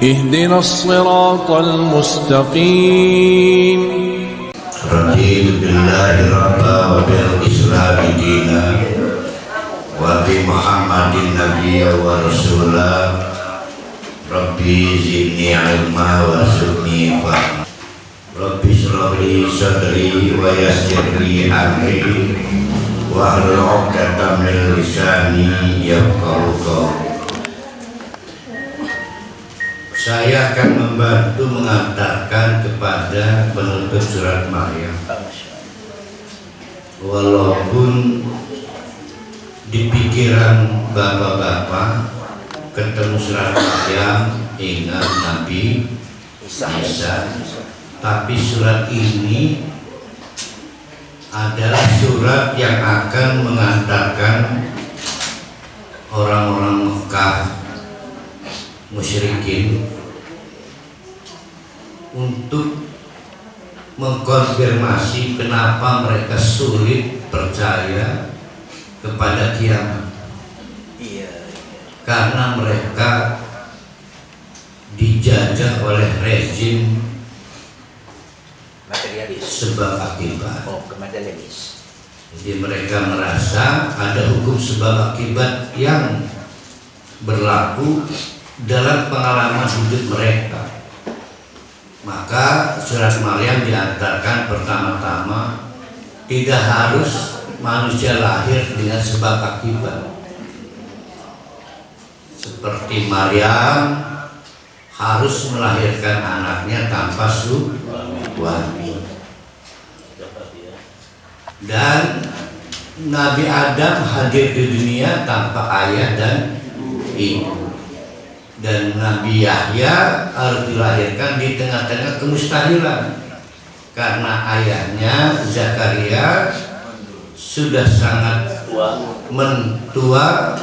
اهدنا الصراط المستقيم. رضيت بالله ربا وبالإسلام دينا وبمحمد نبيا ورسولا. ربي زدني علما وارزقني فهما. Rabbi shrah li sadri wa yassir li amri wahlul 'uqdatam min lisani yafqahu qawli. Saya akan membantu mengantarkan kepada penutup surat Maryam. Walaupun di pikiran bapak-bapak ketemu surat Maryam ingat Nabi Isa, tapi surat ini adalah surat yang akan mengantarkan orang-orang Mekah musyrikin untuk mengkonfirmasi kenapa mereka sulit percaya kepada kiamat. Karena mereka dijajah oleh rezim materialis, sebab akibat. Materialis. Jadi mereka merasa ada hukum sebab akibat yang berlaku dalam pengalaman hidup mereka. Maka surat Maryam diantarkan pertama-tama tidak harus manusia lahir dengan sebab akibat. Seperti Maryam harus melahirkan anaknya tanpa suami. Dan Nabi Adam hadir di dunia tanpa ayah dan ibu. Dan Nabi Yahya harus dilahirkan di tengah-tengah kemustahilan karena ayahnya Zakaria sudah sangat mentua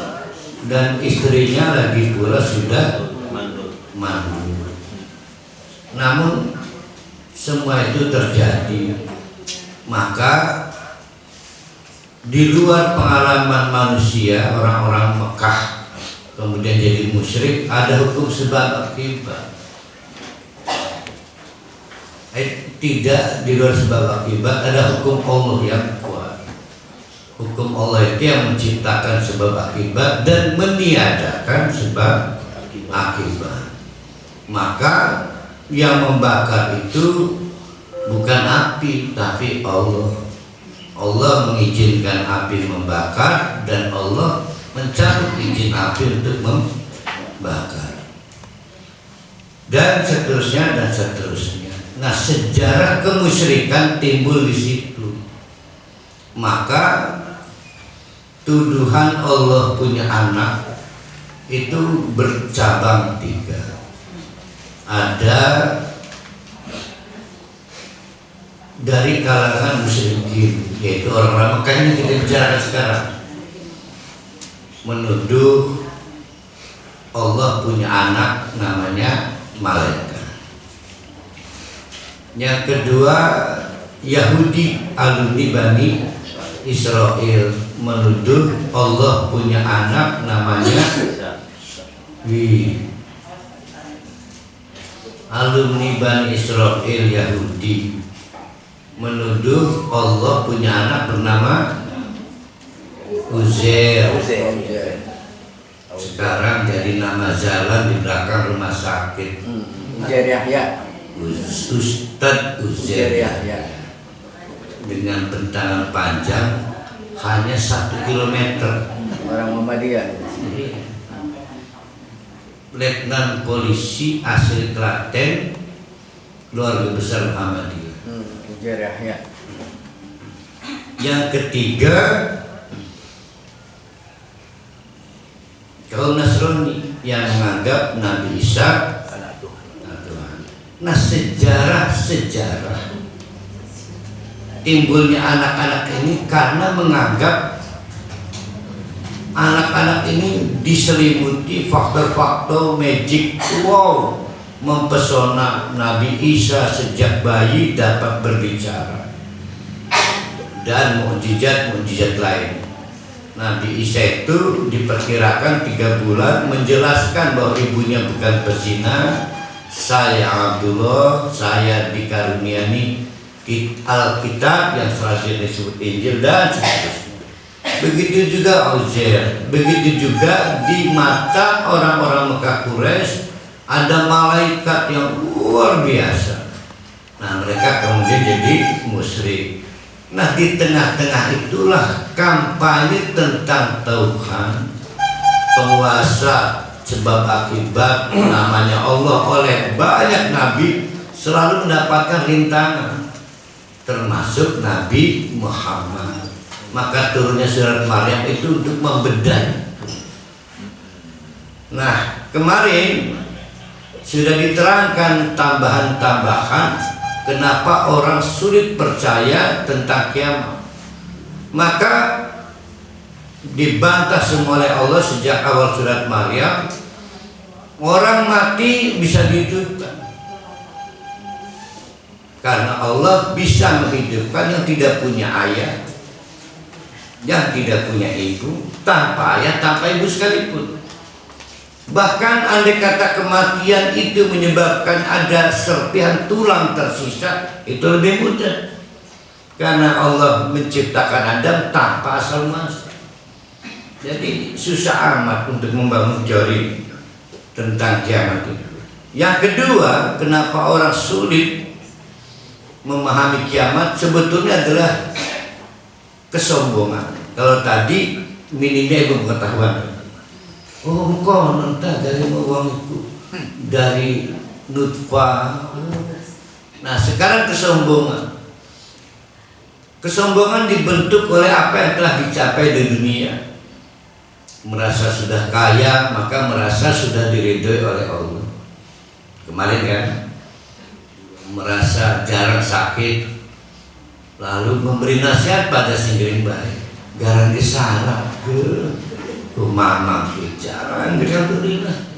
dan istrinya lagi pula sudah mandul. Namun semua itu terjadi, maka di luar pengalaman manusia, orang-orang Mekah kemudian jadi musyrik, ada hukum sebab akibat. Tidak, di luar sebab akibat ada hukum Allah yang kuat. Hukum Allah itu yang menciptakan sebab akibat dan meniadakan sebab akibat. Maka yang membakar itu bukan api tapi Allah. Allah mengizinkan api membakar dan Allah mencabut izin api untuk membakar, dan seterusnya dan seterusnya. Nah, sejarah kemusyrikan timbul di situ. Maka tuduhan Allah punya anak itu bercabang tiga. Ada dari kalangan musyrikin, yaitu orang-orang Mekah yang kita bicarakan sekarang, menuduh Allah punya anak namanya malaikat. Yang kedua, Yahudi alumni Bani Israel menuduh Allah punya anak namanya alumni Bani Israel Yahudi menuduh Allah punya anak bernama Uzair. Sekarang jadi nama jalan di belakang rumah sakit. Uzair Yahya. Ustadz Uzair Yahya. Dengan bentangan panjang hanya 1 kilometer. Orang Muhammadiyah. Letnan polisi asli Klaten, keluarga besar Muhammadiyah. Uzair Yahya. Yang ketiga, kaum Nasrani yang menganggap Nabi Isa anak Tuhan. Nah, sejarah timbulnya anak-anak ini karena menganggap anak-anak ini diselimuti faktor-faktor magic. Wow, mempesona. Nabi Isa sejak bayi dapat berbicara dan mukjizat lain. Nabi Isa itu diperkirakan 3 bulan menjelaskan bahwa ibunya bukan pezina. Saya Abdullah, saya dikaruniai Alkitab yang selanjutnya disebut Injil dan seterusnya. Begitu juga Uzair, begitu juga di mata orang-orang Mekah Quraisy ada malaikat yang luar biasa. Nah, mereka kemudian jadi musyrik. Nah, di tengah-tengah itulah kampanye tentang Tuhan, penguasa sebab akibat namanya Allah oleh banyak nabi selalu mendapatkan rintangan, termasuk Nabi Muhammad. Maka turunnya surat Maryam itu untuk membedah. Nah, kemarin sudah diterangkan tambahan-tambahan kenapa orang sulit percaya tentang kiamat. Maka dibantah semua oleh Allah sejak awal surat Maryam. Orang mati bisa dihidupkan karena Allah bisa menghidupkan yang tidak punya ayah, yang tidak punya ibu, tanpa ayah, tanpa ibu sekalipun. Bahkan andai kata kematian itu menyebabkan ada serpihan tulang tersisa, itu lebih mudah karena Allah menciptakan Adam tanpa asal muasal. Jadi susah amat untuk membangun teori tentang kiamat itu. Yang kedua, kenapa orang sulit memahami kiamat sebetulnya adalah kesombongan. Kalau tadi minimnya ilmu pengetahuan. Oh, kau nanti dari uang itu dari nutfah. Nah, sekarang kesombongan. Kesombongan dibentuk oleh apa yang telah dicapai di dunia. Merasa sudah kaya, maka merasa sudah diridhoi oleh Allah. Kemarin kan, merasa jarang sakit, lalu memberi nasihat pada singgering baik. Garang disarap ke rumah jarang alhamdulillah.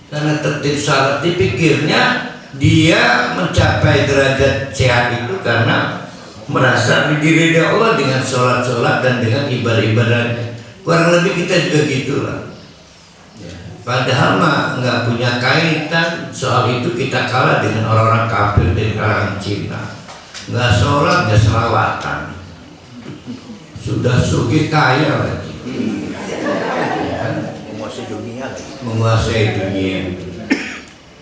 Karena tertib syarat dipikirnya dia mencapai derajat sehat itu karena merasa diridhoi Allah dengan sholat-sholat dan dengan ibadah-ibadahnya. Kurang lebih kita juga gitulah. Padahal mah nggak punya kaitan soal itu, kita kalah dengan orang-orang kafir dari kalangan Cina. Nggak sholat, nggak selawatan, sudah sugih kaya lagi, Menguasai dunia lagi. menguasai dunia.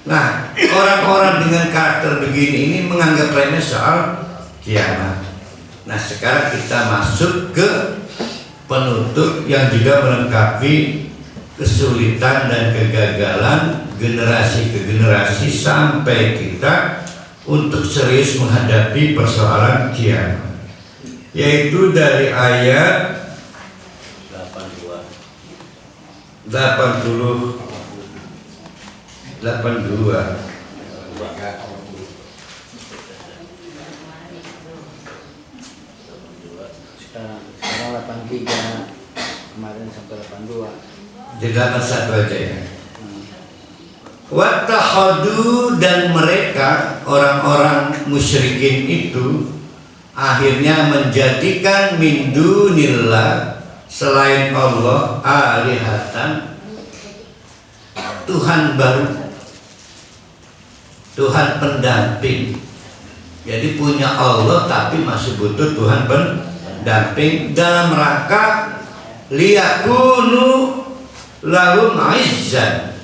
Nah, orang-orang dengan karakter begini ini menganggap remeh soal kiamat. Nah, sekarang kita masuk ke penutup yang juga melengkapi kesulitan dan kegagalan generasi ke generasi sampai kita untuk serius menghadapi persoalan kiamat, yaitu dari ayat 82. Sekarang 83, kemarin sampai 82. Di 81 aja ya. Wattahadu, dan mereka orang-orang musyrikin itu akhirnya menjadikan min dunillah, selain Allah, alihatan, Tuhan baru, Tuhan pendamping. Jadi punya Allah tapi masih butuh Tuhan pendamping dalam rangka liyakunu lahum izzan.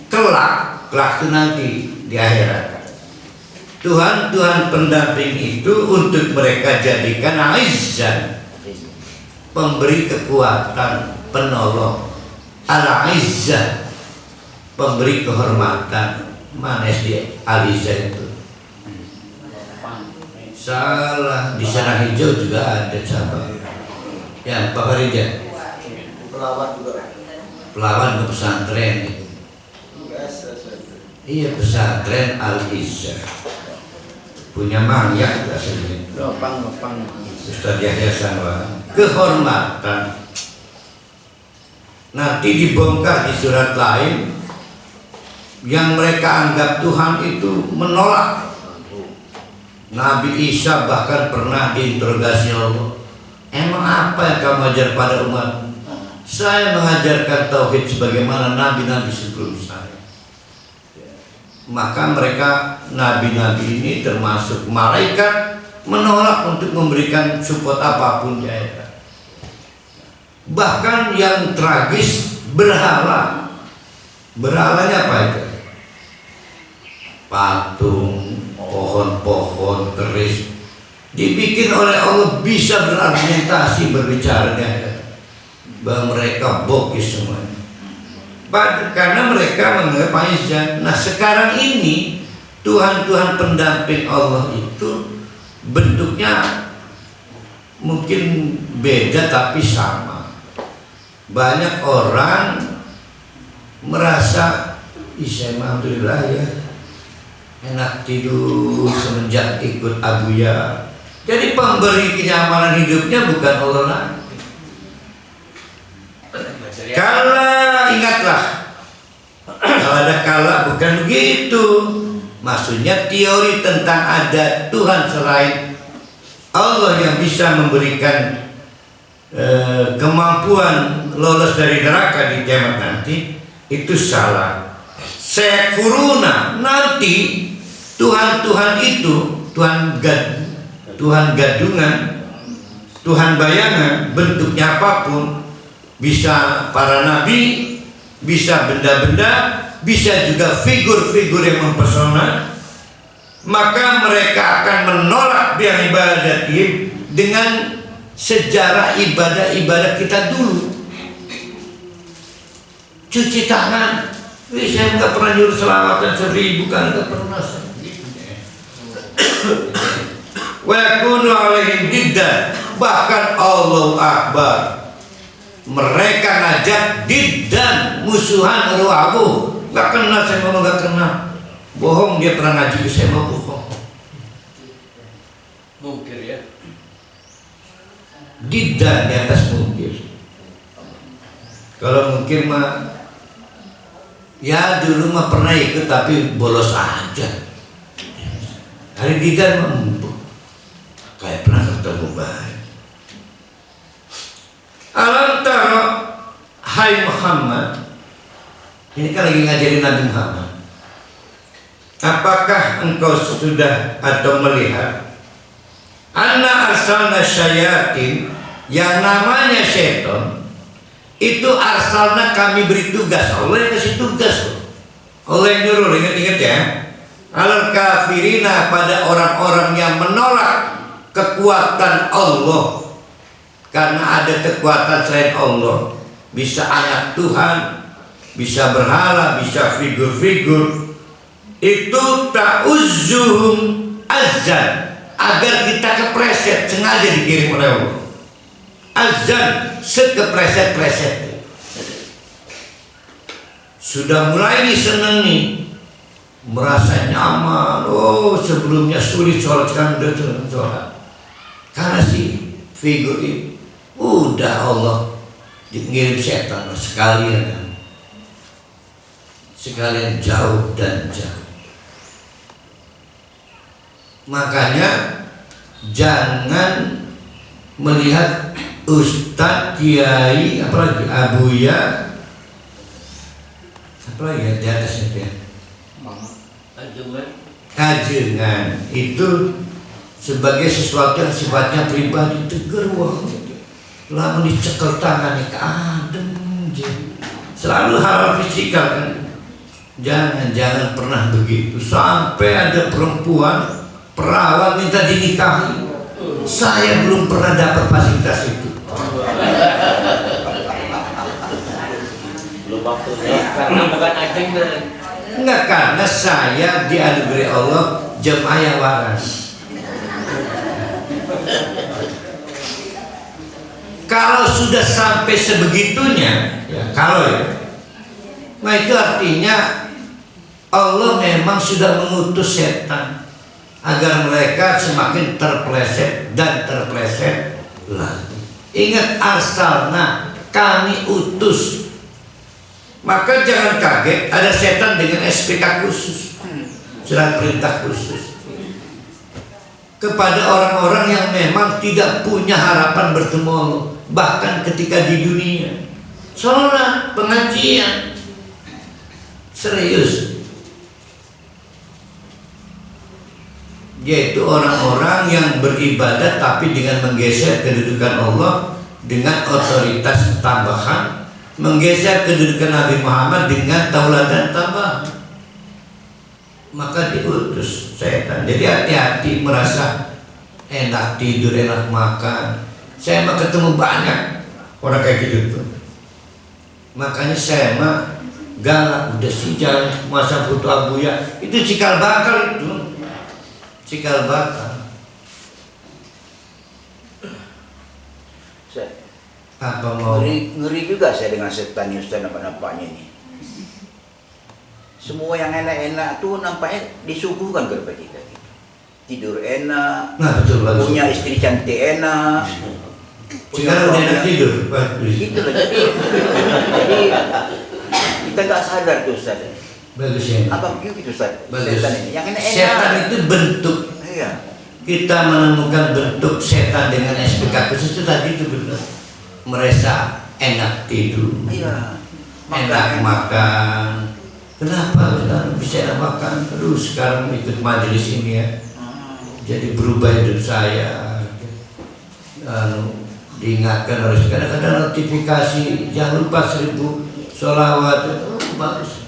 Kelak itu nanti di akhirat, Tuhan pendamping itu untuk mereka jadikan izzan, pemberi kekuatan, penolong. Al-izzah, pemberi kehormatan. Mana SD Al-izzah itu? Salah, di sana hijau juga ada cabang. Ya, Pak Farija. Pelawan ke pesantren itu. Iya, pesantren Al-izzah. Punya mangyak rasanya. Lopang. Ustaz Yahya Sanwa. Kehormatan. Nanti dibongkar di surat lain yang mereka anggap Tuhan itu menolak. Nabi Isa bahkan pernah diinterogasi Allah. Emang apa yang kamu ajar pada umat? Saya mengajarkan tauhid sebagaimana nabi-nabi sebelum saya. Maka mereka nabi-nabi ini termasuk malaikat menolak untuk memberikan support apapun di akhirat. Bahkan yang tragis berhala. Berhalanya apa itu? Patung, pohon-pohon, keris dibikin oleh Allah bisa berargumentasi berbicara di akhirat. Bahwa mereka bokis semuanya. Karena mereka menganggap Aisyah. Nah sekarang ini Tuhan-Tuhan pendamping Allah itu bentuknya mungkin beda tapi sama. Banyak orang merasa alhamdulillah ya, enak tidur semenjak ikut Abuya. Jadi pemberi kenyamanan hidupnya bukan Allah lagi. Kala, ingatlah, kalau ada kala bukan begitu. Maksudnya teori tentang ada Tuhan selain Allah yang bisa memberikan kemampuan lolos dari neraka di kiamat nanti, itu salah. Sekuruna nanti Tuhan-Tuhan itu, Tuhan gadungan, Tuhan bayangan, bentuknya apapun, bisa para nabi, bisa benda-benda, bisa juga figur-figur yang mempesona, maka mereka akan menolak biang ibadatihim dengan sejarah ibadah-ibadah kita dulu. Cuci tangan, saya nggak pernah nyuruh selawatan 1000 kan, nggak pernah. Wa yakunu alaihim diddan, bahkan Allahu Akbar, mereka ngajak diddan, musuhan ruabu. Nggak kenal, saya ngomong nggak kenal. Bohong, dia pernah ngaji ke saya, mau bohong. Mungkir ya. Diddan di atas mungkir. Kalau mungkir mah ya dulu mah pernah ikut tapi bolos aja. Hari diddan mah kayak pernah ketemu baik. Alam tara, hai Muhammad, ini kan lagi ngajarin Nabi Muhammad. Apakah engkau sudah atau melihat anna arsalna syayatin, yang namanya seton itu arsalna kami beri tugas. Allah yang kasih tugas, Allah yang nyuruh. Ingat-ingat ya, alal kafirina, pada orang-orang yang menolak kekuatan Allah. Karena ada kekuatan selain Allah, bisa anak Tuhan, bisa berhala, bisa figur-figur. Itu ta'uzzuhum azan, agar kita kepreset, sengaja dikirim oleh Allah. Azan, sekepreset-preset. Sudah mulai disenangi, merasa nyaman. Oh, sebelumnya sulit sholat, sekarang udah sholat. Karena si figur ini udah Allah dikirim setan sekalian jauh dan jauh. Makanya jangan melihat ustadz, kiai, apalagi abuya, apalagi di atasnya dia, kajengan itu sebagai sesuatu yang sifatnya pribadi. Tegur, wah, lalu dicekel tangannya ke adem, selalu hal fisikal kan. Jangan pernah begitu. Sampai ada perempuan perawat minta dinikahi, saya belum pernah dapat fasilitas itu. Belum waktunya, karena bukan ajengan. Enggak, karena saya dianugerahi Allah jemaah waras. Kalau sudah sampai sebegitunya, ya, nah itu artinya Allah memang sudah mengutus setan agar mereka semakin terpleset dan terpleset lagi. Ingat, arsalna, kami utus. Maka jangan kaget ada setan dengan SPK khusus, surat perintah khusus. kepada orang-orang yang memang tidak punya harapan bertemu Allah, bahkan ketika di dunia. Sholat, pengajian, serius. Yaitu orang-orang yang beribadah tapi dengan menggeser kedudukan Allah dengan otoritas tambahan, menggeser kedudukan Nabi Muhammad dengan tauladan tambahan. Maka diutus setan. Jadi hati-hati merasa enak tidur, enak makan. Saya mah ketemu banyak orang kayak gitu tuh. Makanya saya mah galak, udah sih jangan masa foto Abuya. Itu cikal bakal itu. Cikal bakal. Apa mau? Ngeri juga saya dengan setan ini, Ustaz, nampaknya ini. Semua yang enak-enak tuh nampaknya disuguhkan kepada kita. Tidur enak, Nah, betul, bagus. punya istri cantik enak. Sekarang udah enak tidur, bagus. Gitu loh, jadi kita nggak sadar tuh, Ustaz. Bagus ya. Apa begitu, Ustaz? Bagus. Setan ini, yang enak-enak. Setan itu bentuk. Iya. Kita menemukan bentuk setan dengan SPK khusus itu tadi itu benar. Merasa enak tidur, Iya. enak makan. Kenapa bisa enak makan? Terus sekarang ikut majelis ini ya. Jadi berubah hidup saya. Diingatkan harus kadang-kadang notifikasi, jangan lupa 1000 sholawat. Bagus.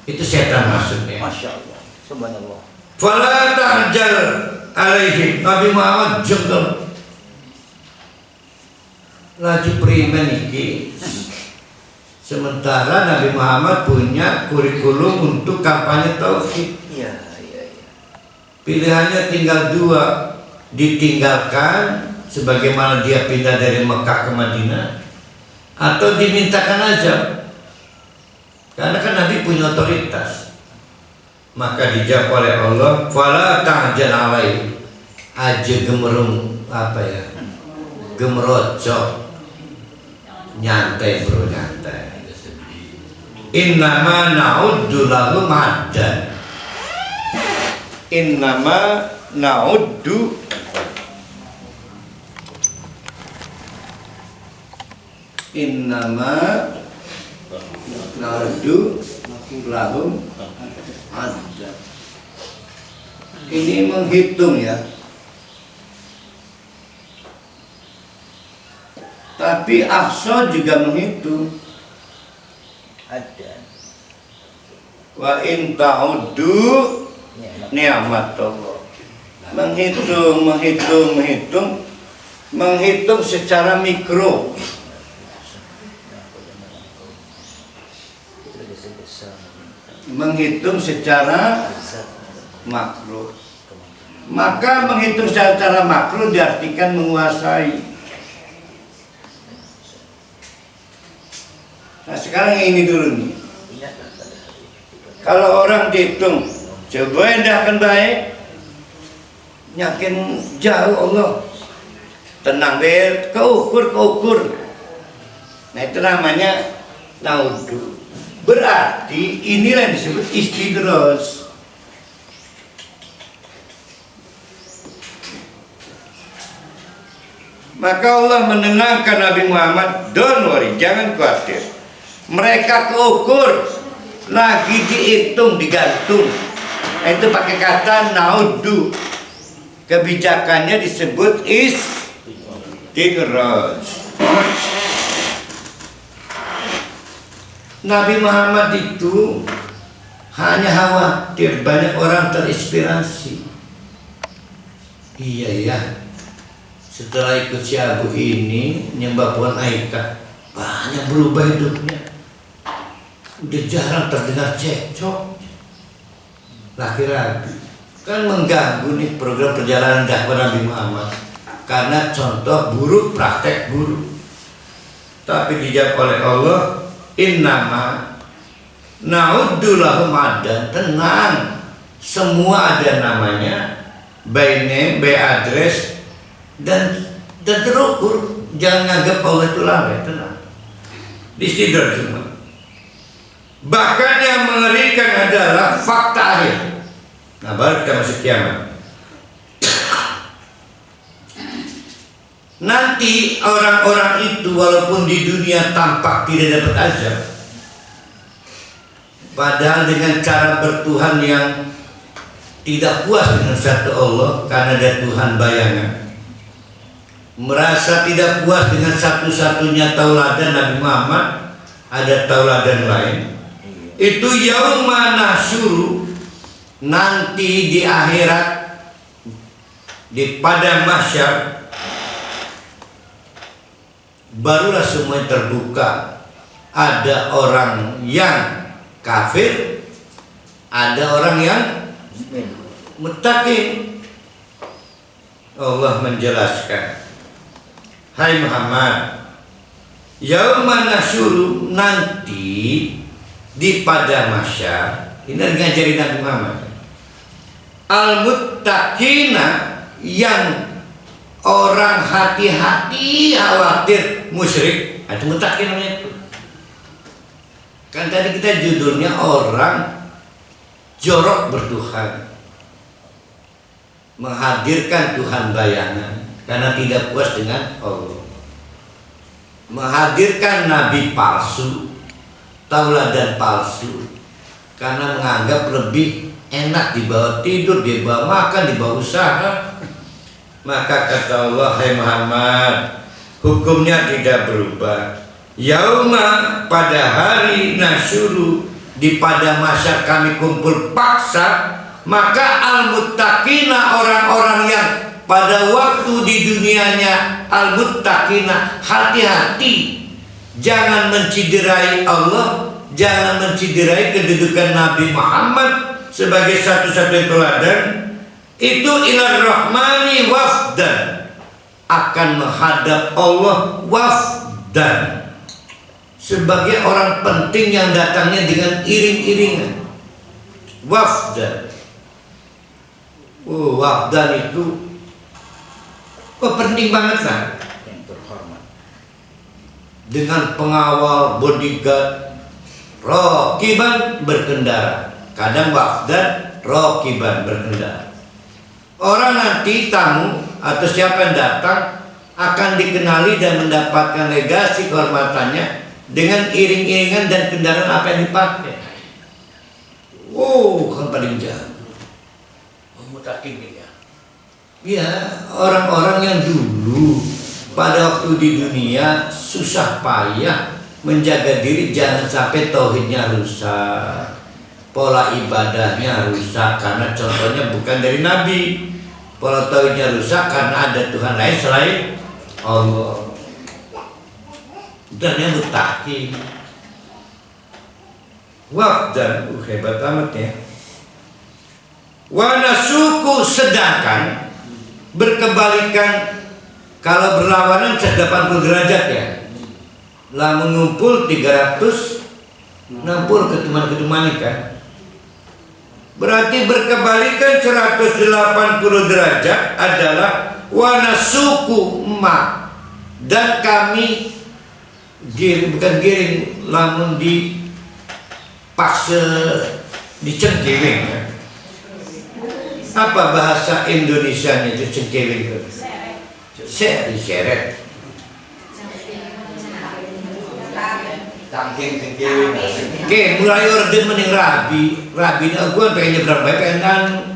Itu setan maksudnya. Masya Allah. Subhanallah. Fala ta'jal alaihim. Nabi Muhammad jengkel. Laju primen iki. Sementara Nabi Muhammad punya kurikulum untuk kampanye tauhid. Iya. Pilihannya tinggal 2, ditinggalkan sebagaimana dia pindah dari Mekah ke Madinah, atau dimintakan aja. Karena kan Nabi punya otoritas. Maka dijawab oleh Allah, fala ta'jal alaihim. Aja gemerung apa ya? Gemerocok. Nyantai bro, nyantai. Innama na'uddu lahum addan. Innama na'uddu lahum addan. Ini menghitung ya. Tapi Aqsa juga menghitung. Ada. Wa in ta'uddu ni'matullah. Menghitung secara mikro. Menghitung secara makro. Maka menghitung secara makro diartikan menguasai. Nah sekarang yang ini dulu nih. Kalau orang dihitung, coba endahkan baik, yakin jauh Allah, tenang deh, keukur. Nah itu namanya naudu. Berarti inilah yang disebut istidros. Maka Allah menenangkan Nabi Muhammad, don't worry, jangan khawatir. Mereka keukur, lagi dihitung, digantung. Itu pakai kata naudu. Kebijakannya disebut istidros. Nabi Muhammad itu hanya khawatir banyak orang terinspirasi. Iya ya. Setelah ikut si Abu ini nyembah Puan Aika, banyak berubah hidupnya. Udah jarang terdengar cekcok, laki-laki. Kan mengganggu nih program perjalanan dakwah Nabi Muhammad. Karena contoh buruk, praktek buruk. Tapi dijawab oleh Allah, innama na'uddu lahum addan. Tenang, semua ada namanya, by name, by address, dan terukur. Jangan nganggap Allah itu lalai, tenang. Istidrar semua. Bahkan yang mengerikan adalah fakta akhir. Nah baru kita masuk kiamat. Nanti orang-orang itu walaupun di dunia tampak tidak dapat azab, padahal dengan cara bertuhan yang tidak puas dengan satu Allah karena ada Tuhan bayangan, merasa tidak puas dengan satu-satunya tauladan Nabi Muhammad, ada tauladan lain. Itu yauma nasyuru, nanti di akhirat, di padang mahsyar, barulah semua terbuka. Ada orang yang kafir, ada orang yang muttaqin. Allah menjelaskan, hai Muhammad, yauma nasyuru, nanti di padang mahsyar, ini ngajarin Nabi Muhammad, al-muttaqina, yang orang hati-hati khawatir musyrik, itu muttaqin namanya itu. Kan tadi kita judulnya orang jorok bertuhan, menghadirkan Tuhan bayangan karena tidak puas dengan Allah, menghadirkan nabi palsu, tauladan palsu, karena menganggap lebih enak dibawa tidur, dibawa makan, dibawa usaha. Maka kata Allah, hai Muhammad, hukumnya tidak berubah. Yauma, pada hari nasyuru, di pada masa kami kumpul paksa, maka al-muttaqina, orang-orang yang pada waktu di dunianya al-muttaqina, hati-hati, jangan menciderai Allah, jangan menciderai kedudukan Nabi Muhammad sebagai satu-satunya teladan, itu ilar rahmani wafdan, akan menghadap Allah wafdan, sebagai orang penting yang datangnya dengan iring-iringan. Wafdan, wafdan itu penting banget lah, yang terhormat, dengan pengawal, bodyguard, rokiban berkendara. Kadang wafdan rokiban berkendara. Orang nanti tamu atau siapa yang datang akan dikenali dan mendapatkan legasi kehormatannya dengan iring-iringan dan kendaraan apa yang dipakai. Kan paling jago. Muttaqin ya. Ya, orang-orang yang dulu pada waktu di dunia susah payah menjaga diri jangan sampai tauhidnya rusak, pola ibadahnya rusak karena contohnya bukan dari Nabi, pola tauhidnya rusak karena ada Tuhan lain selain Allah. Dan yang muttaqin, wafdan, hebat amat ya. Wa nasuku, sedangkan berkebalikan, kalau berlawanan 180 derajat ya, lah mengumpul 360 keteman-keteman kan. Berarti berkebalikan 180 derajat adalah wanasuku emak, dan kami giring, bukan giring, lamun dipaksa, dicengkewing ya. Apa bahasa Indonesianya itu cengkewing? Diseret. Cangking cengkewing. Oke, mulai orde mending rabi ini gue pengen nyebrang baik, pengen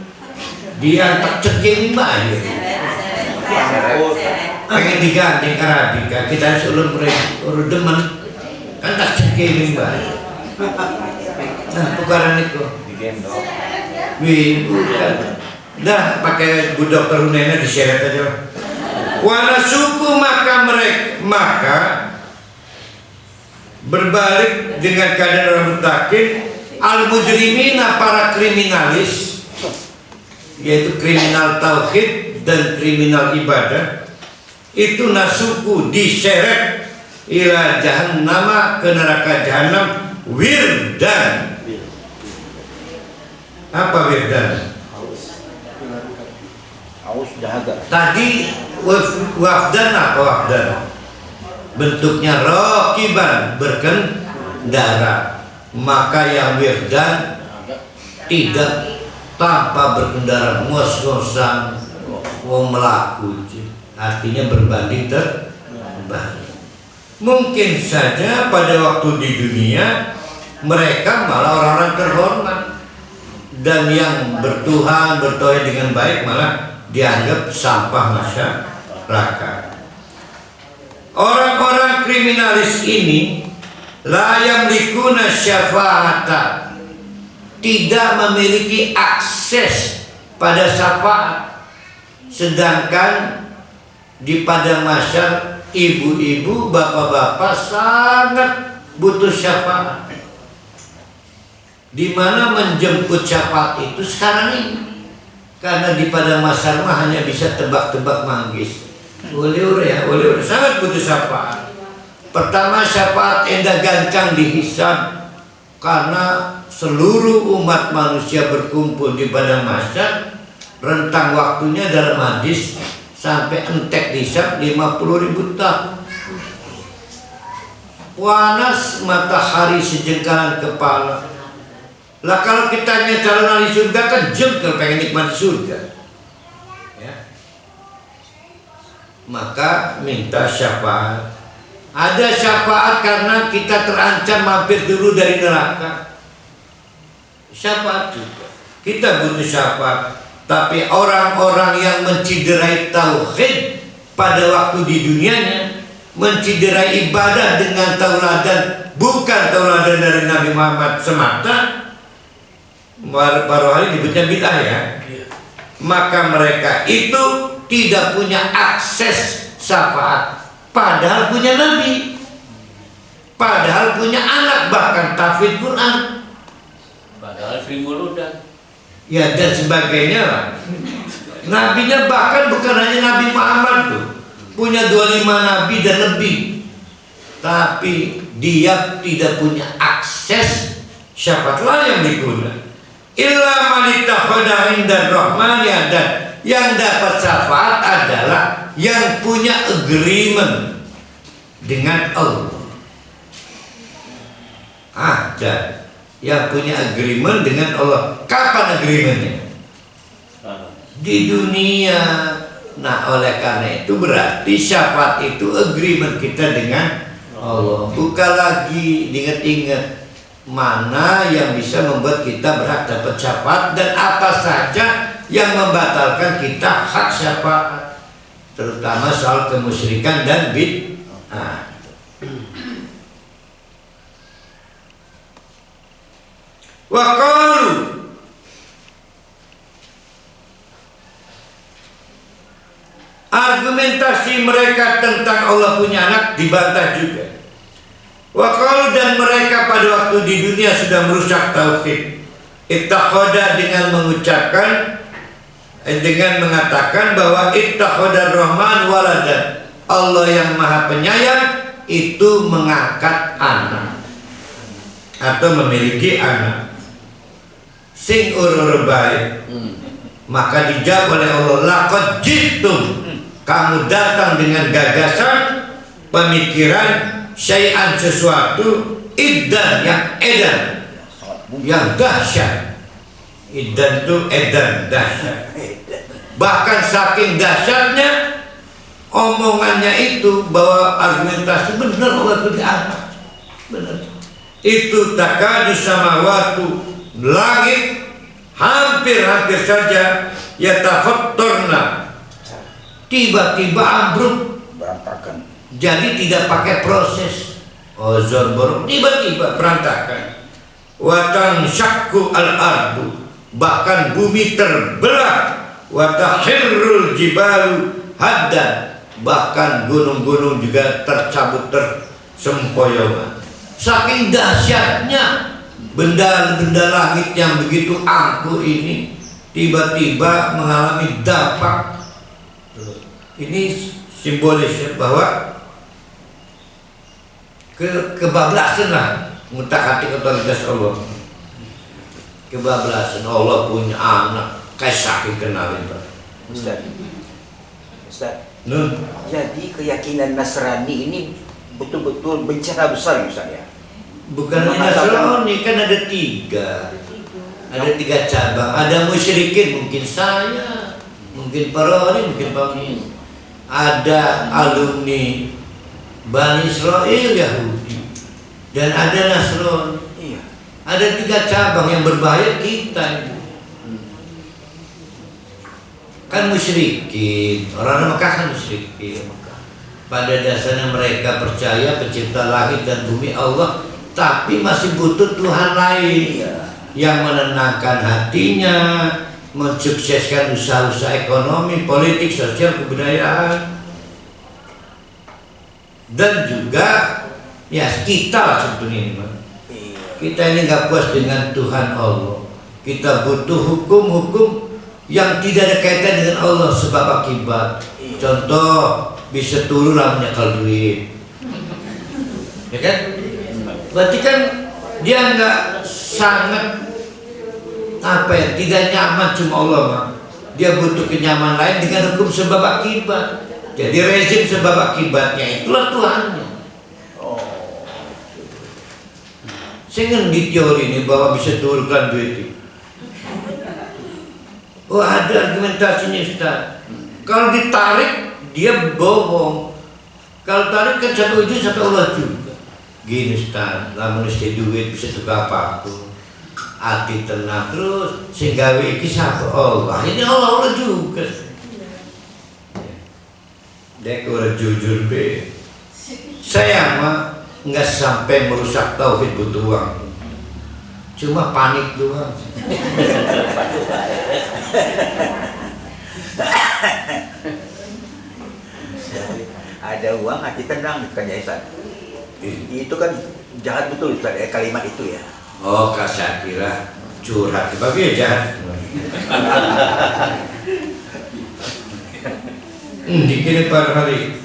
dia tak cengkewing banyak, pengen digandeng Arabika, kita sebelum urut demen kan tak cengkewing banyak. Nah, pukaran itu Digendong. bukan. Dah pakai Bu Dokter Hunena diseret aja. Wana suku, maka berbalik dengan keadaan orang muttaqin, al mujrimina, para kriminalis, yaitu kriminal tauhid dan kriminal ibadah, itu nasuku diseret ila jahannama, ke neraka jahanam, wirdan. Apa wirdan? aus dahaga. Tadi wafdan, apa wafdan? Bentuknya rokiban, berkendara. Maka yang wirdan tidak tanpa berkendara, ngos-ngosan, wong melaku. artinya berbanding terbalik. Mungkin saja pada waktu di dunia mereka malah orang-orang terhormat, dan yang bertuhan bertauhid dengan baik malah dianggap sampah masyarakat. Orang-orang kriminalis ini la yamlikuna syafa'ata, tidak memiliki akses pada syafaat, sedangkan di padang mahsyar ibu-ibu, bapak-bapak sangat butuh syafaat. Di mana menjemput syafaat itu sekarang ini, karena di padang mahsyar mah hanya bisa tebak-tebak manggis. Oleh sangat butuh syafaat. Pertama, syafaat endah gancang dihisab, karena seluruh umat manusia berkumpul di padang mahsyar, rentang waktunya dalam hadis sampai entek dihisab 50.000 tahun. Panas matahari sejengkalan kepala. Lah kalau kita hanya calon ahli surga kan jengkel pengen nikmat surga. Ya. Maka minta syafaat. Ada syafaat karena kita terancam mampir dulu dari neraka. Syafaat juga. Kita butuh syafaat. Tapi orang-orang yang menciderai tauhid pada waktu di dunianya, menciderai ibadah dengan tauladan, bukan tauladan dari Nabi Muhammad semata, baru hari nyebutnya bid'ah ya. Maka mereka itu tidak punya akses syafaat, padahal punya nabi, padahal punya anak, bahkan tahfidz Quran, Padahal Sri Muludan. ya dan sebagainya lah. Nabinya bahkan bukan hanya Nabi Muhammad tuh, punya 25 nabi dan lebih, tapi dia tidak punya akses syafaat. Lah yang digunakan illa man ittakhadha indar rahmani adan, yang dapat syafaat adalah yang punya agreement dengan Allah. Ada yang punya agreement dengan Allah. Kapan agreementnya? Di dunia. Nah, oleh karena itu berarti syafaat itu agreement kita dengan Allah. Bukan lagi diingat-ingat mana yang bisa membuat kita berhak dapat syafaat dan apa saja yang membatalkan kita hak syafaat, terutama soal kemusyrikan dan bid'ah. Wa qalu, argumentasi mereka tentang Allah punya anak dibantah juga. Wa qalu, dan mereka pada waktu di dunia sudah merusak tauhid. Ittakhadha, dengan mengucapkan, dengan mengatakan bahwa ittakhadar rahman waladan, Allah yang maha penyayang itu mengangkat anak atau memiliki anak. Sing urur baik. Maka dijawab oleh Allah, laqad jitum, kamu datang dengan gagasan, pemikiran, syai'an sesuatu, iddan yang edan, yang dahsyat. Iddan itu edan, dahsyat. Bahkan saking dahsyatnya omongannya itu, bahwa argumentasi benar Allah punya anak, benar. Itu takadu samawatu, langit hampir-hampir saja yatafattarna, tiba-tiba ambruk, berantakan. jadi tidak pakai proses ozon borong, tiba-tiba berantakan. Watan syakku al-ardu, bahkan bumi terbelah. Watahirrul jibalu haddan, bahkan gunung-gunung juga tercabut tersempoyongan. Saking dahsyatnya benda-benda langit yang begitu angkuh ini tiba-tiba mengalami dampak. Ini simbolis ya, bahwa kebablasan lah mengutak-atik otoritas Allah. Kebablasan, Allah punya anak, kayak saking kenalin Pak. Ustaz, Nun. jadi keyakinan Nasrani ini betul-betul bencana besar ya Ustaz ya? Bukan hanya Nasrani, kan ada tiga. Ada tiga cabang. Ada musyrikin, mungkin saya, mungkin Paroni, mungkin Pak Min. ada alumni Bani Israel Yahudi dan ada Nasrani. Iya. Ada 3 cabang yang berbahaya kita. Kan musyrikin, orang Mekah kan musyrikin. Pada dasarnya mereka percaya pencipta langit dan bumi Allah, tapi masih butuh Tuhan lain yang menenangkan hatinya, mensukseskan usaha-usaha ekonomi, politik, sosial, kebudayaan, dan juga ya kita lah sebetulnya ini. Kita ini nggak puas dengan Tuhan Allah. Kita butuh hukum-hukum yang tidak ada kaitan dengan Allah sebab akibat. Contoh, bisa turun lah menyekal duit, ya kan? Berarti kan dia nggak sangat tidak nyaman cuma Allah mah. Dia butuh kenyamanan lain dengan hukum sebab akibat. Jadi rezim sebab akibatnya itulah Tuhannya. Saya di teori ini bahwa bisa turunkan duit itu. Oh, ada argumentasinya Ustaz. Kalau ditarik dia bohong. Kalau tarik kan satu ujung satu Allah juga. Gini Ustaz, lamun istri duit bisa tukar apapun. Hati tenang terus sehingga iki sapa Allah. Ini Allah juga. Dek orang jujur be. Saya mah nggak sampai merusak tauhid butuh uang. Cuma panik doang. Ada uang hati tenang bukan ya Ustaz. Itu kan jahat betul Ustaz kalimat itu ya. Oh, saya kira curhat, tapi ya jahat. Dikini para hari.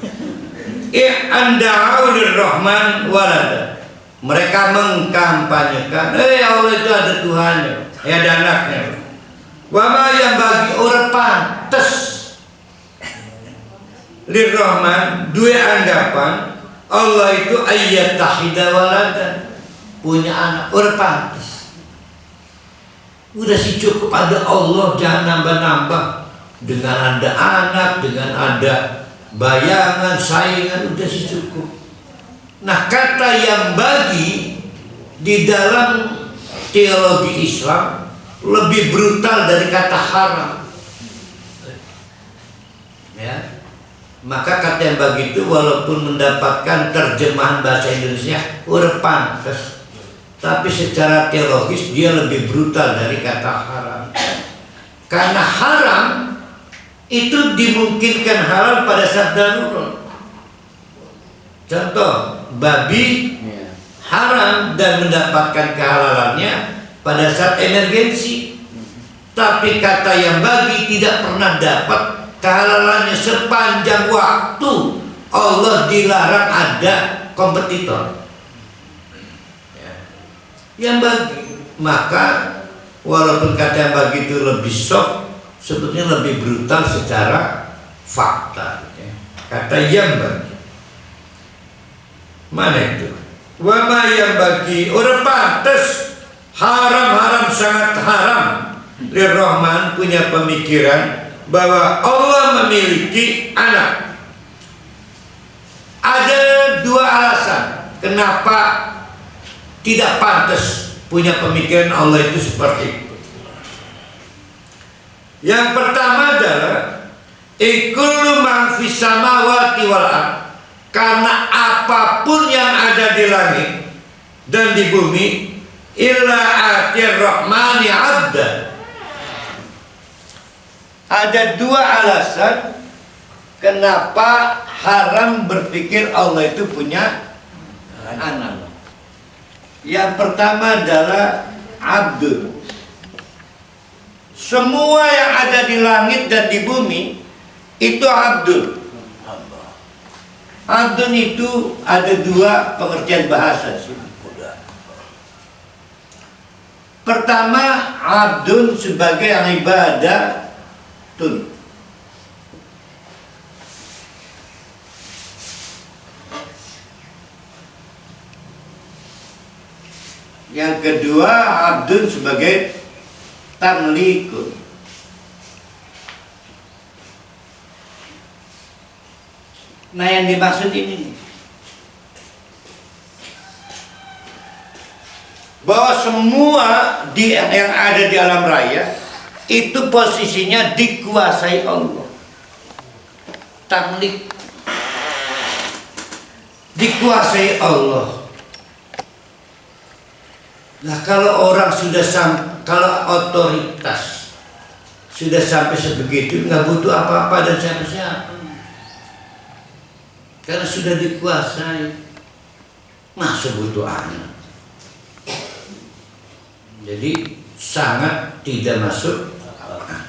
Anda'u lirrahman walad. Mereka mengkampanyekan, Allah itu ada Tuhannya, ada anaknya. Wama yang bagi orang pantas lirrahman, dua anggapan Allah itu ayat tahida waladan, punya anak, orang pantas. Udah sih cukup ada Allah, jangan nambah-nambah. Dengan ada anak, dengan ada bayangan, saingan, udah sih cukup. Nah, kata yang bagi di dalam teologi Islam lebih brutal dari kata haram. Ya. Maka kata yang bagi itu walaupun mendapatkan terjemahan bahasa Indonesia udah pantas, tapi secara teologis dia lebih brutal dari kata haram. Karena haram itu dimungkinkan halal pada saat darurat. Contoh, babi haram dan mendapatkan kehalalannya pada saat emergensi. Tapi kata yang bagi tidak pernah dapat kehalalannya sepanjang waktu Allah dilarang ada kompetitor. Yang bagi, maka walaupun kata yang bagi itu lebih soft, sebetulnya lebih brutal secara fakta. Kata yang bagi, mana itu? Wama yang bagi orang pantas haram sangat haram. Lirrahman punya pemikiran bahwa Allah memiliki anak. Ada dua alasan kenapa tidak pantas punya pemikiran Allah itu seperti itu. Yang pertama adalah ikullu man fis samawati wal ardh, karena apapun yang ada di langit dan di bumi illa atir rahmani abda. Ada dua alasan kenapa haram berpikir Allah itu punya anak. Yang pertama adalah abdul. Semua yang ada di langit dan di bumi itu abdul. Abdul itu ada dua pengertian bahasa. Pertama, abdun sebagai ibadah tun. Yang kedua, abdun sebagai tamlikun. Nah yang dimaksud ini bahwa semua yang ada di alam raya itu posisinya dikuasai Allah. Tamlik dikuasai Allah. Nah kalau orang sudah kalau otoritas sudah sampai sebegitu, nggak butuh apa-apa dan siapa-siapa, karena sudah dikuasai. Masa butuh anak? Jadi sangat tidak masuk akal.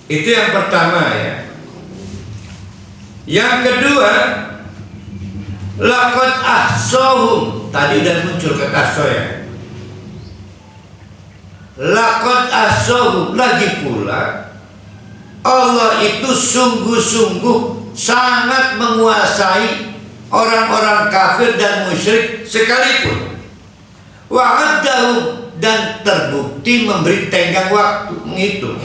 Itu yang pertama ya. Yang kedua, laqad ahsahum. Tadi udah muncul kata ahsa ya. Laqad ahsahum. Lagi pula Allah itu sungguh-sungguh sangat menguasai orang-orang kafir dan musyrik sekalipun. Wa'addahum, dan terbukti memberi tenggang waktu menghitung.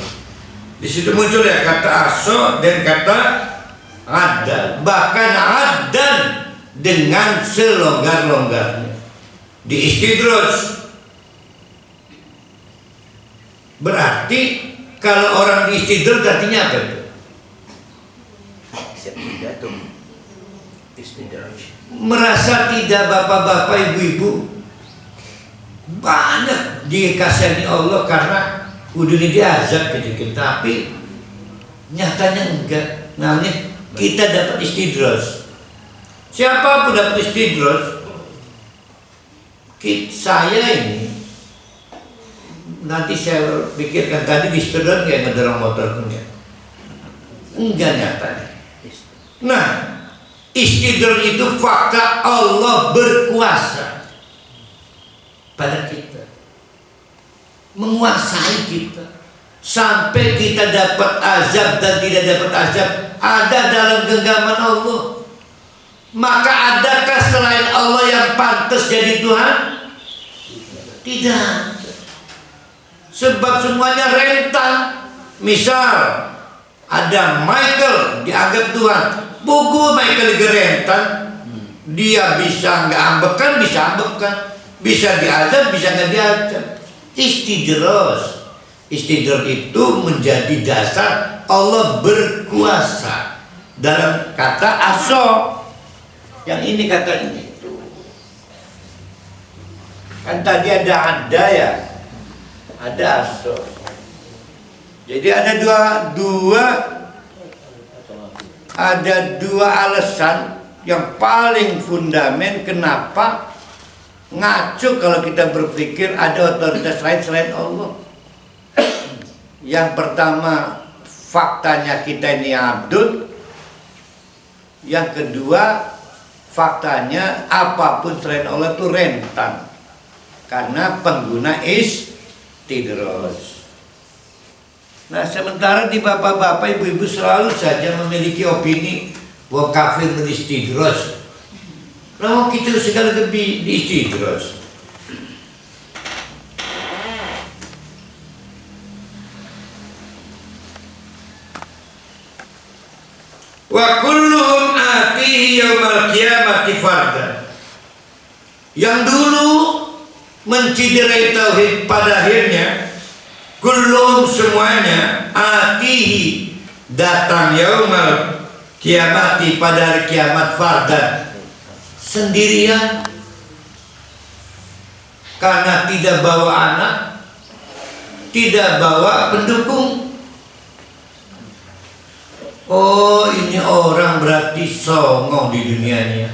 Di situ muncul ya kata ahsa dan kata adal, bahkan adal dengan selonggar-longgarnya. Di istidros berarti kalau orang di istidros artinya apa itu? Merasa tidak bapak-bapak ibu-ibu banyak dikasihani Allah karena kudu diazab gitu, tapi nyatanya enggak. Namanya kita dapat istidros. Siapapun dapat istidros. Saya ini nanti saya pikirkan tadi di istidros nggak ngedorong motor punya, enggak nyatanya. Nah, istidros itu fakta Allah berkuasa pada kita, menguasai kita sampai kita dapat azab dan tidak dapat azab ada dalam genggaman Allah. Maka adakah selain Allah yang pantas jadi Tuhan? Tidak. Sebab semuanya rentang. Misal ada Michael dianggap Tuhan, buku Michael gerentang, dia bisa nggak ambekan, bisa ambekan, bisa diazab, bisa nggak diazab. Istidros. Istidros itu menjadi dasar Allah berkuasa dalam kata ahsa. Yang ini kata ini. Kan tadi ada ya, ada ahsa. Jadi ada dua alasan yang paling fundament kenapa ngaco kalau kita berpikir ada otoritas lain selain Allah. Yang pertama, faktanya kita ini abdul. Yang kedua, faktanya apapun selain Allah itu rentan karena pengguna istidros. Nah, sementara di bapak-bapak, ibu-ibu selalu saja memiliki opini bahwa kafir beristidros. Nah, kita segala lebih di istidros. Wa kulluhum atihi yaumal qiyamati fardan. Yang dulu menciderai tauhid pada akhirnya kulluhum semuanya atihi datang yaumal qiyamati pada hari kiamat fardan sendirian, karena tidak bawa anak, tidak bawa pendukung. Oh, ini orang berarti songong di dunianya,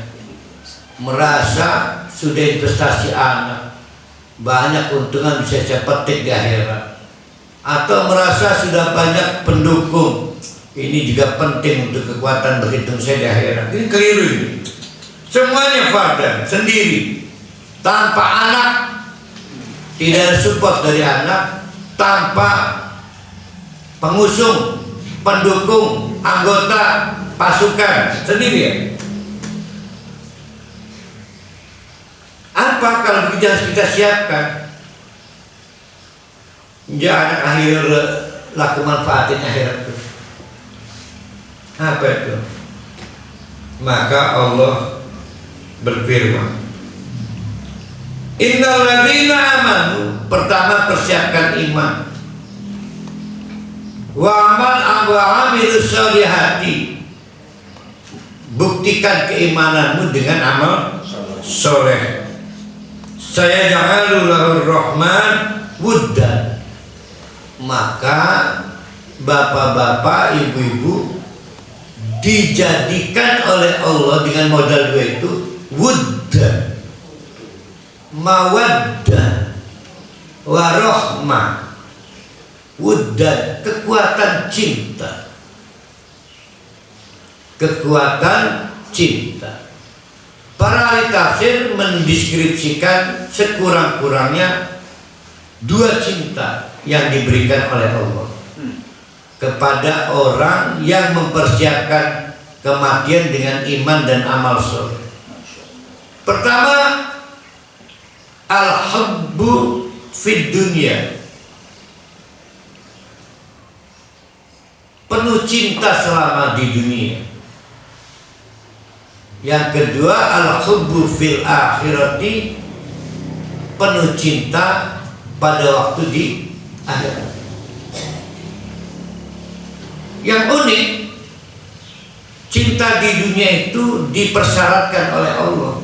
merasa sudah investasi anak, banyak keuntungan bisa saya petik di akhirat, atau merasa sudah banyak pendukung, ini juga penting untuk kekuatan berhitung saya di akhirat. Ini keliru ini. Semuanya fardan sendiri, tanpa anak, tidak ada support dari anak, tanpa pengusung, pendukung, anggota, pasukan, sendiri ya. Apa kalau begitu harus kita siapkan? Ya, anak akhir laku manfaatin akhirat itu. Apa itu? Maka Allah berfirman, innal ladzina amanu, pertama persiapkan iman, wa amilus sholihati, buktikan keimananmu dengan amal soleh. Saya ja'alu lahur rahman wuddan, maka bapak-bapak, ibu-ibu dijadikan oleh Allah dengan modal dua itu wuddan, mawaddah, warohmah. Wuddan, kekuatan cinta, kekuatan cinta. Para ahli tafsir mendeskripsikan sekurang-kurangnya dua cinta yang diberikan oleh Allah kepada orang yang mempersiapkan kematian dengan iman dan amal soleh. Pertama, al-hubbu fid dunya, penuh cinta selama di dunia. Yang kedua, al-hubbu fil akhirati, penuh cinta pada waktu di akhirat. Yang unik, cinta di dunia itu dipersyaratkan oleh Allah.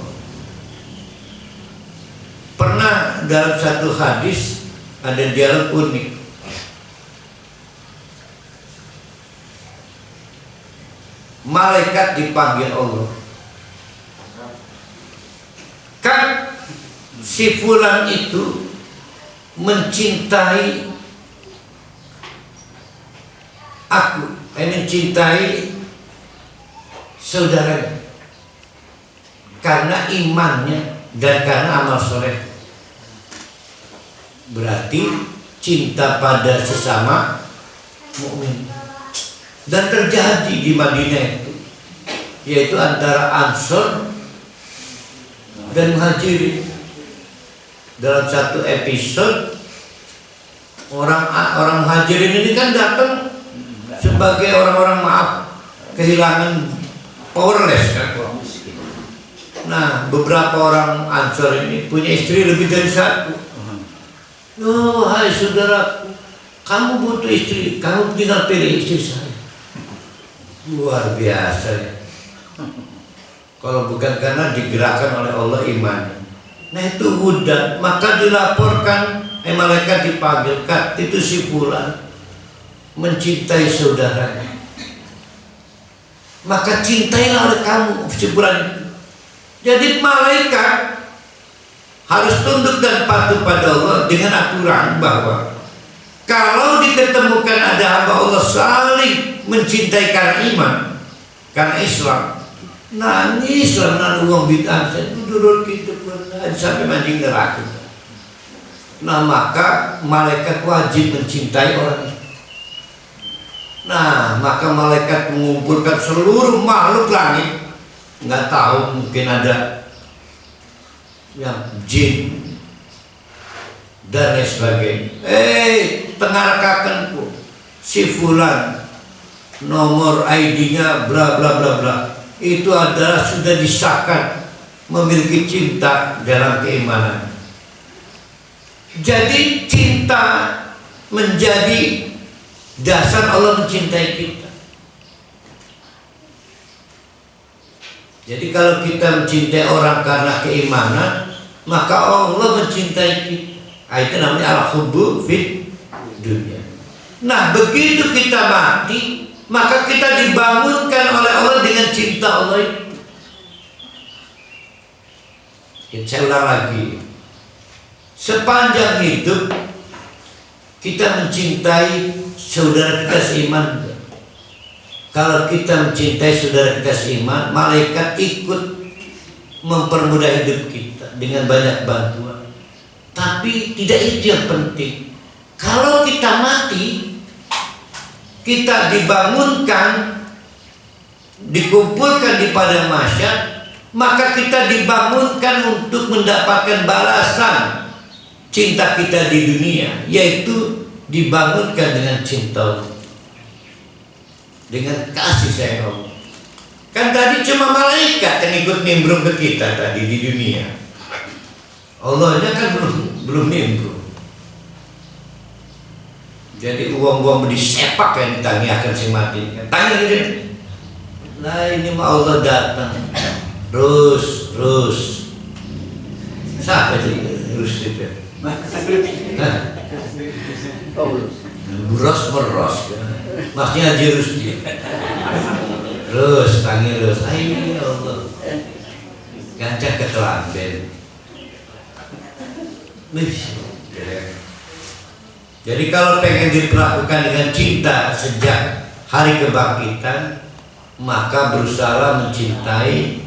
Pernah dalam satu hadis ada dialog unik. Malaikat dipanggil Allah, kan si fulan itu mencintai aku, mencintai saudaranya karena imannya dan karena amal soleh. Berarti cinta pada sesama mukmin. Dan terjadi di Madinah itu, yaitu antara Ansor dan Muhajirin. Dalam satu episode, orang Muhajirin ini kan datang sebagai orang-orang maaf, kehilangan, powerless kan. Nah, beberapa orang Ansor ini punya istri lebih dari satu. Oh, hai saudara, kamu butuh istri, kamu tinggal pilih istri saya. Luar biasa ya. Kalau bukan karena digerakkan oleh Allah iman. Nah itu wuddan, maka dilaporkan, malaikat dipanggilkan, itu si fulan mencintai saudaranya. Maka cintailah oleh kamu si fulan itu. Jadi malaikat harus tunduk dan patuh pada Allah dengan aturan bahwa kalau diketemukan ada hamba Allah saling mencintai karena iman, karena Islam, nah ini Islam nan uang bid'ah saya duduk kita pernah sampai mancing neraka. Nah maka malaikat wajib mencintai orang itu. Nah maka malaikat mengumpulkan seluruh makhluk langit, nggak tahu mungkin ada yang jin dan lain sebagainya. Pengarakakanku si fulan, nomor ID-nya bla bla bla bla, itu adalah sudah disahkan memiliki cinta dalam keimanan. Jadi cinta menjadi dasar Allah mencintai kita. Jadi kalau kita mencintai orang karena keimanan, maka Allah mencintai kita. Itu namanya al-hubbu fid dunya. Nah begitu kita mati, maka kita dibangunkan oleh Allah dengan cinta Allah itu. Saya ulang lagi, sepanjang hidup kita mencintai saudara kita seiman. Kalau kita mencintai saudara kita seiman, malaikat ikut mempermudah hidup kita dengan banyak bantuan. Tapi tidak itu yang penting. Kalau kita mati, kita dibangunkan, dikumpulkan di padang mahsyar, maka kita dibangunkan untuk mendapatkan balasan cinta kita di dunia, yaitu dibangunkan dengan cinta Allah, dengan kasih sayang Allah. Kan tadi cuma malaikat yang ikut nimbrung ke kita tadi di dunia. Allahnya kan belum nimbrung. Jadi uang-uang disepak yang ditangiakan si mati. Tanya ini. Nah ini mah Allah datang. Terus. Siapa sih terus itu? Buros meros. Maksudnya jurus dia. Terus tangi terus. Ayo Allah. Gancang ke kelamben. Jadi kalau pengen diperlakukan dengan cinta sejak hari kebangkitan, maka berusaha mencintai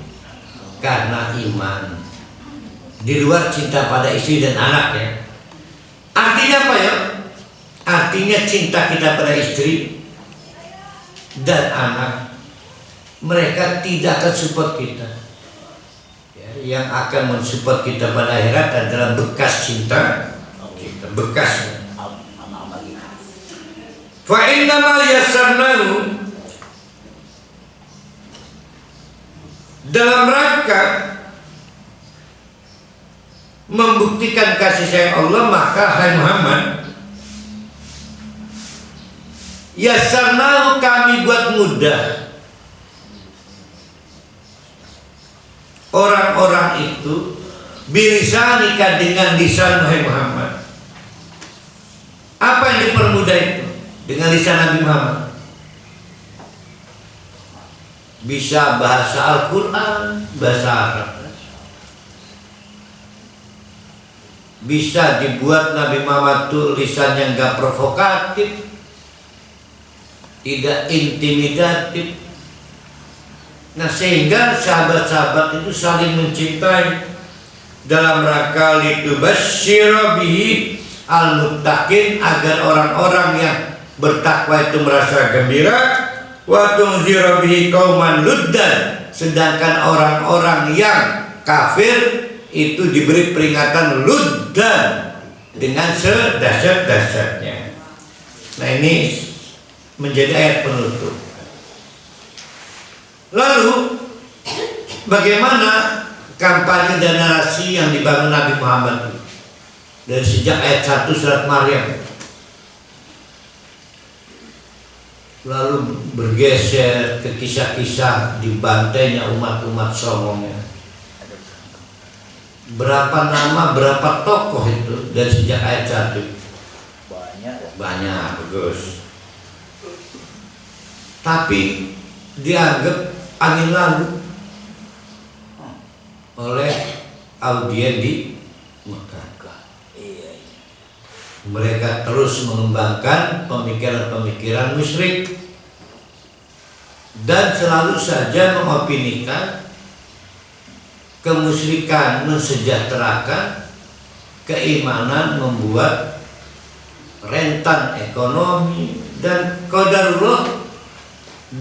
karena iman. Di luar cinta pada istri dan anak ya. Artinya apa ya? Artinya cinta kita pada istri dan anak, mereka tidak akan support kita. Ya, yang akan mensupport kita pada akhirat adalah bekas cinta kita, bekasnya. Fa innama yassarnahu, dalam rangka membuktikan kasih sayang Allah, maka hai Muhammad, yassarnahu, kami buat mudah orang-orang itu bilisanika, dengan lisan hai Muhammad. Apa yang dipermudah itu? Dengan lisan Nabi Muhammad. Bisa bahasa Al-Quran, bahasa Arab. Bisa dibuat Nabi Muhammad itu lisan yang gak provokatif, tidak intimidatif. Nah sehingga sahabat-sahabat itu saling mencintai dalam rangka litubasyira bihi al-muttaqin, agar orang-orang yang bertakwa itu merasa gembira, wa tunzira bihi qauman luddan, sedangkan orang-orang yang kafir itu diberi peringatan luddan dengan sedahsyat-dahsyatnya. Nah ini menjadi ayat penutup. Lalu bagaimana kampanye dan narasi yang dibangun Nabi Muhammad dari sejak ayat 1 surat Maryam, lalu bergeser ke kisah-kisah dibantainya umat-umat songongnya. Berapa nama, berapa tokoh itu dari sejak ayat 1? Banyak, bagus. Tapi dianggap angin lalu oleh audien di Mekah. Mereka terus mengembangkan pemikiran-pemikiran musyrik dan selalu saja mengopinikan kemusyrikan mensejahterakan, keimanan membuat rentan ekonomi, dan qadarullah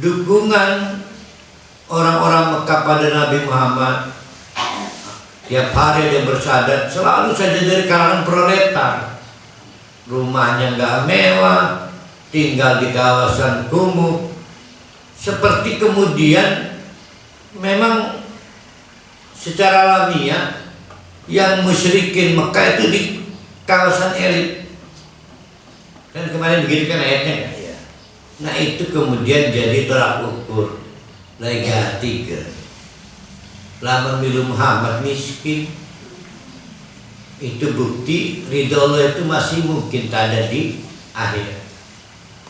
dukungan orang-orang Mekah pada Nabi Muhammad tiap hari dia bersyahadat selalu saja dari kalangan proletar. Rumahnya nggak mewah, tinggal di kawasan kumuh. Seperti kemudian memang secara alamiah yang musyrikin Mekah itu di kawasan elit. Kan kemarin begitu kan ayatnya. Nah itu kemudian jadi tolak ukur. Lega 3. Lama milu Muhammad miskin, itu bukti ridho Allah itu masih mungkin tak ada di akhir.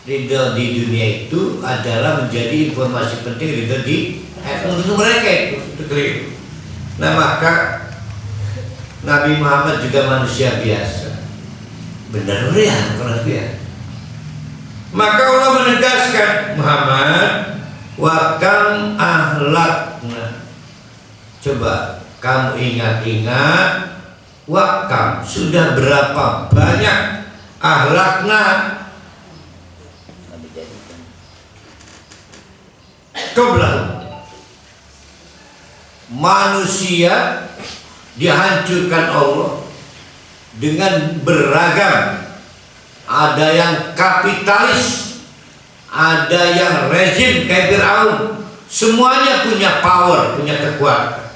Ridho di dunia itu adalah menjadi informasi penting, ridho di menurut mereka itu keliru. Nah maka Nabi Muhammad juga manusia biasa, benar ya, bukan ya. Maka Allah menegaskan, Muhammad, wa kam ahlakna, coba kamu ingat-ingat, wakam sudah berapa banyak ahlakna qablahu, manusia dihancurkan Allah dengan beragam ada yang kapitalis, ada yang rezim kayak Firaun. Semuanya punya power, punya kekuatan,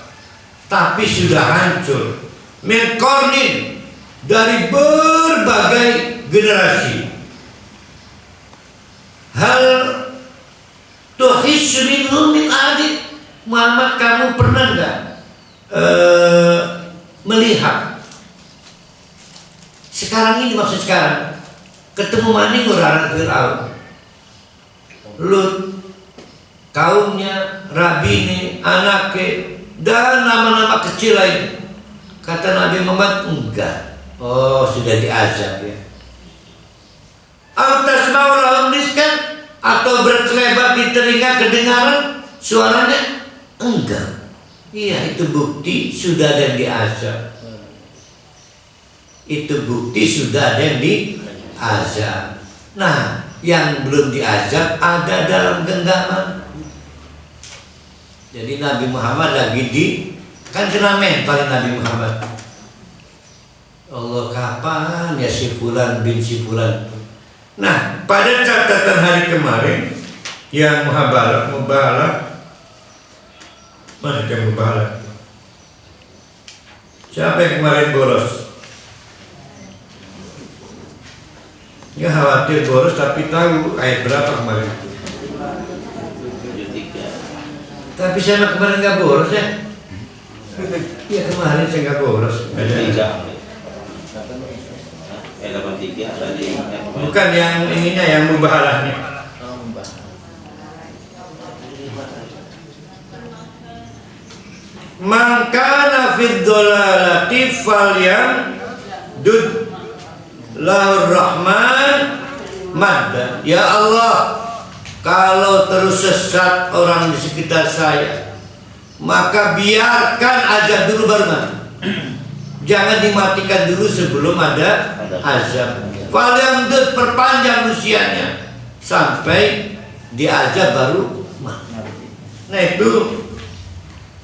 tapi sudah hancur. Menkornin dari berbagai generasi. Hal tuhissu minhum min adid. Muhammad, kamu pernah nggak melihat sekarang ini, maksud sekarang, ketemu maning orang Firaun, Lut, kaumnya, Rabini, anaknya, dan nama-nama kecil lain. Kata Nabi Muhammad, enggak. Oh, sudah diazab ya. Al-tasma'u lahum rizkan, atau berkelebat di telinga kedengaran suaranya? Enggak. Iya, itu bukti sudah ada yang diazab. Itu bukti sudah ada yang diazab. Nah, yang belum diazab ada dalam genggaman. Jadi Nabi Muhammad lagi kan kena mental Nabi Muhammad. Allah, kapan ya si fulan bin si fulan. Nah, pada catatan hari kemarin yang mubarak, mana yang mubarak? Siapa yang kemarin boros? Ya khawatir boros tapi tahu ayat berapa kemarin. Tapi saya kemarin nggak boros ya. Iya, kemarin saya nggak boros. Bukan yang ininya, yang mubahalahnya. Mangkana fid dhalalati falyamdud lahur rahman madda. Ya Allah, kalau terus sesat orang di sekitar saya, maka biarkan azab dulu baru mati. Jangan dimatikan dulu sebelum ada azab. Falyamdud, perpanjang usianya sampai diazab baru mati. Nah, itu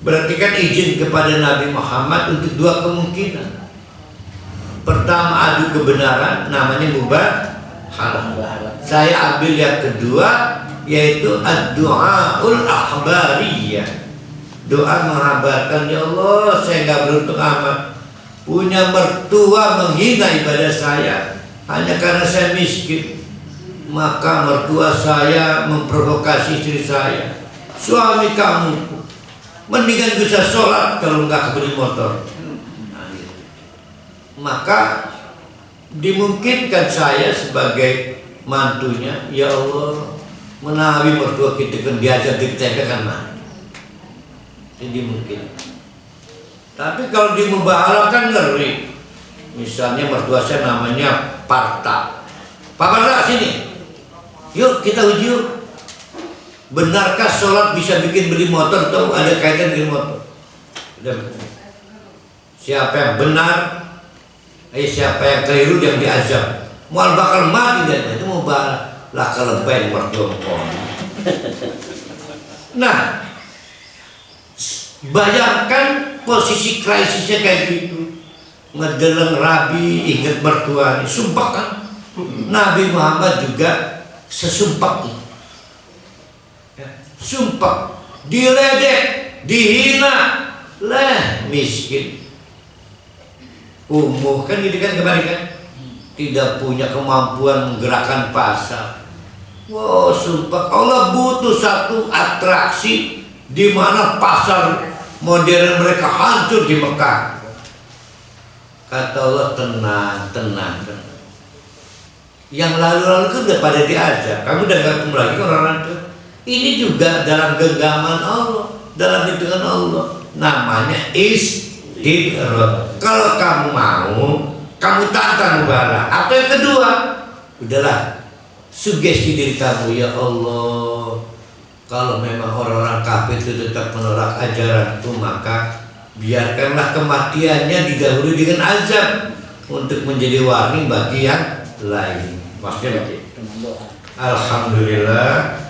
berarti kan izin kepada Nabi Muhammad untuk dua kemungkinan. Pertama, adu kebenaran, namanya mubah halal. Saya ambil yang kedua, yaitu ad-du'aul akhbariyah. Doa menghabarkan, ya Allah, saya nggak beruntung amat punya mertua menghina ibadah saya hanya karena saya miskin. Maka mertua saya memprovokasi istri saya, suami kamu mendingan bisa sholat kalau nggak kebeli motor. Maka dimungkinkan saya sebagai mantunya, ya Allah, menawi mertua kita kan diajak diktek kan mati. Jadi mungkin. Tapi kalau di mubahalah kan ngeri. Misalnya mertua saya namanya Parta. Pak Parta sini. Yuk kita uji yuk. Benarkah sholat bisa bikin beli motor atau ada kaitan dengan motor? Siapa yang benar? Siapa yang keliru yang diazab? Mual bakal mati dan itu mubahalah lah kelebihan mertua. Nah, bayangkan posisi krisisnya kayak gitu, ngedeleng Rabi, ingat mertua, sumpah kan? Nabi Muhammad juga sesumpah itu, sumpah, diledek, dihina, lah miskin, kumuh kan gitu kan kemarin kan, tidak punya kemampuan menggerakkan pasar. Wow, sumpah, Allah butuh satu atraksi di mana pasar modern mereka hancur di Mekah. Kata Allah, tenang. Yang lalu-lalu kan udah pada diajak, kamu udah gak ketemu lagi orang itu. Ini juga dalam genggaman Allah, dalam hitungan Allah, namanya istidrak. Kalau kamu mau, kamu tantang mubahalah. Atau yang kedua, udahlah, sugesti diri kamu, ya Allah, kalau memang orang-orang kafir itu tetap menolak ajaranku, maka biarkanlah kematiannya didahului dengan azab untuk menjadi warning bagi yang lain. Maksudnya, alhamdulillah